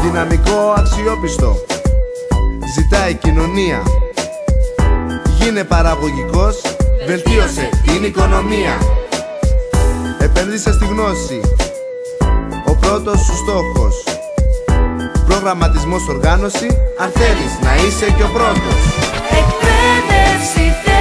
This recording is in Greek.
Δυναμικό, αξιόπιστο, ζητάει η κοινωνία. Γίνε παραγωγικός, βελτίωσε την οικονομία. Επένδυσε στη γνώση, ο πρώτος σου στόχος. Προγραμματισμός, οργάνωση, αν θέλεις να είσαι και ο πρώτος. Εκπαίδευση.